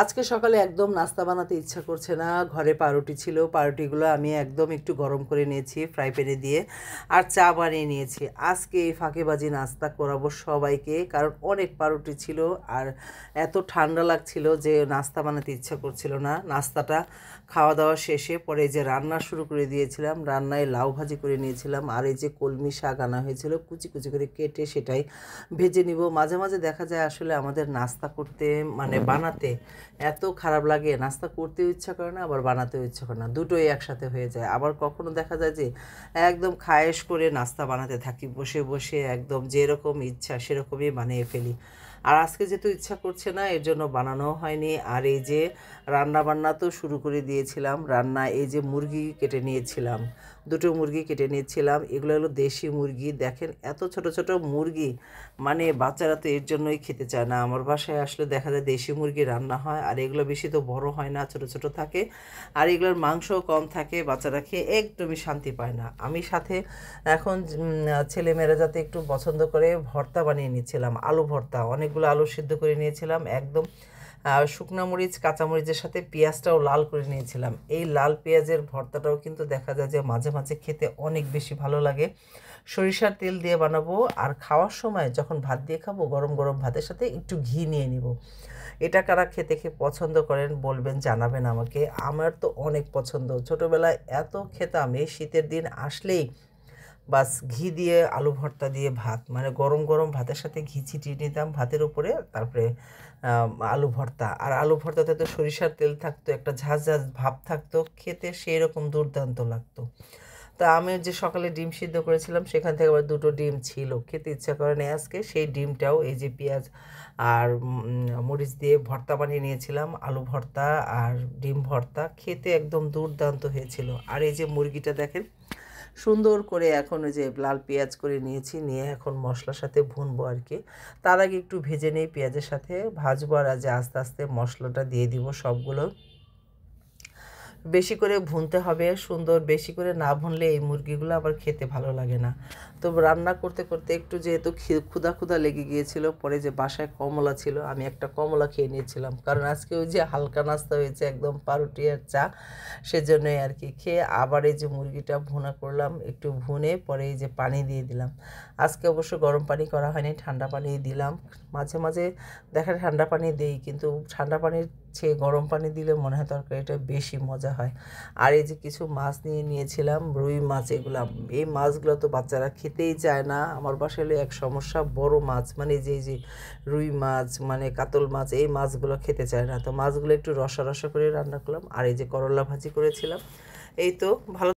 আজকে সকালে একদম নাস্তা বানাতে ইচ্ছা করছে না। ঘরে পাউরুটি ছিল, পাউরুটিগুলো আমি একদম একটু গরম করে নিয়েছি ফ্রাই প্যানে দিয়ে, আর চা বানিয়ে নিয়েছি। আজকে এই ফাঁকিবাজি নাস্তা করাবো সবাইকে, কারণ অনেক পাউরুটি ছিল আর এত ঠান্ডা লাগছিল যে নাস্তা বানাতে ইচ্ছা করছিল না। নাস্তাটা খাওয়া দাওয়া শেষে পরে যে রান্না শুরু করে দিয়েছিলাম, রান্নায় লাউ ভাজি করে নিয়েছিলাম, আর এই যে কলমি শাক আনা হয়েছিল কুচি কুচি করে কেটে সেটাই ভেজে নিব। মাঝে মাঝে দেখা যায় আসলে আমাদের নাস্তা করতে মানে বানাতে এত খারাপ লাগে, নাস্তা করতেও ইচ্ছা করে না আবার বানাতেও ইচ্ছা করে না, দুটোই একসাথে হয়ে যায়। আবার কখনো দেখা যায় যে একদম খায়েশ করে নাস্তা বানাতে থাকি বসে বসে, একদম যেরকম ইচ্ছা সেরকমই বানিয়ে ফেলি। আর আজকে যেহেতু ইচ্ছা করছে না এর জন্য বানানোও হয়নি। আর এই যে রান্না বান্না তো শুরু করে দিয়েছিলাম। রান্না এই যে মুরগি কেটে নিয়েছিলাম, দুটো মুরগি কেটে নিয়েছিলাম। এগুলো হলো দেশি মুরগি। দেখেন এত ছোট ছোট মুরগি, মানে বাচ্চারা তো এর জন্যই খেতে চায় না। আমার বাসায় আসলে দেখা যায় দেশি মুরগি রান্না হয়, আর এগুলো বেশি তো বড় হয় না, ছোট ছোট থাকে, আর এগুলোর মাংসও কম থাকে। বাচ্চারা খেয়ে একদমই শান্তি পায় না। আমি সাথে এখন ছেলেমেয়েরা যাতে একটু পছন্দ করে ভর্তা বানিয়ে নিচ্ছিলাম, আলু ভর্তা। অনেকগুলো আলু সিদ্ধ করে নিয়েছিলাম একদম, শুকনো মরিচ কাঁচামরিচের সাথে পেঁয়াজটাও লাল করে নিয়েছিলাম। এই লাল পেঁয়াজের ভর্তাটাও কিন্তু দেখা যায় যে মাঝে মাঝে খেতে অনেক বেশি ভালো লাগে। সরিষার তেল দিয়ে বানাবো, আর খাওয়ার সময় যখন ভাত দিয়ে খাবো গরম গরম ভাতের সাথে একটু ঘি নিয়ে নিব। এটা কারা খেতে পছন্দ করেন বলবেন, জানাবেন আমাকে। আমার তো অনেক পছন্দ, ছোটোবেলায় এত খেতাম। এই শীতের দিন আসলেই বাস ঘি দিয়ে আলু ভর্তা দিয়ে ভাত, মানে গরম গরম ভাতের সাথে ঘি ছিটিয়ে নিতাম ভাতের উপরে, তারপরে আলু ভর্তা। আর আলু ভর্তাতে তো সরিষার তেল থাকতো, একটা ঝাঁঝ ঝাঁঝ ভাব থাকতো, খেতে সেই রকম দুর্দান্ত লাগতো। তা আমি যে সকালে ডিম সিদ্ধ করেছিলাম সেখান থেকে আবার দুটো ডিম ছিল, খেতে ইচ্ছা করে না আজকে। সেই ডিমটাও এই যে পেঁয়াজ আর মরিচ দিয়ে ভর্তা বানিয়ে নিয়েছিলাম, আলু ভর্তা আর ডিম ভর্তা, খেতে একদম দুর্দান্ত হয়েছিল। আর এই যে মুরগিটা দেখেন সুন্দর করে এখন ওই যে লাল পেঁয়াজ করে নিয়েছি, নিয়ে এখন মশলার সাথে ভুনবো আর কি। তার আগে একটু ভেজে নিই পেঁয়াজের সাথে, ভাজবো, আর যে আস্তে আস্তে মশলাটা দিয়ে দিব সবগুলো। বেশি করে ভুনতে হবে সুন্দর, বেশি করে না ভুনলে এই মুরগিগুলো আবার খেতে ভালো লাগে না। তো রান্না করতে করতে একটু যেহেতু ক্ষুধা ক্ষুধা লেগে গিয়েছিল, পরে যে বাসায় কমলা ছিল আমি একটা কমলা খেয়ে নিয়েছিলাম, কারণ আজকে ওই যে হালকা নাস্তা হয়েছে একদম পাউরুটি আর চা, সেজন্যই আর কি। খেয়ে আবার এই যে মুরগিটা ভুনা করলাম, একটু ভুনে পরে এই যে পানি দিয়ে দিলাম। আজকে অবশ্য গরম পানি করা হয়নি, ঠান্ডা পানি দিলাম। মাঝে মাঝে দেখা ঠান্ডা পানি দেই, কিন্তু ঠান্ডা পানির চেয়ে গরম পানি দিলে মনে হয় তরকারিটা বেশি মজা হয়। আর এই যে কিছু মাছ নিয়ে নিয়েছিলাম, রুই মাছ। এগুলো এই মাছগুলো তো বাচ্চারা খেতেই চায় না। আমার বাসায় হলে এক সমস্যা, বড় মাছ মানে এই যে রুই মাছ মানে কাতল মাছ, এই মাছগুলো খেতে চায় না। তো মাছগুলো একটু রসা রসা করে রান্না করলাম। আর এই যে করলা ভাজি করেছিলাম। এই তো ভালো।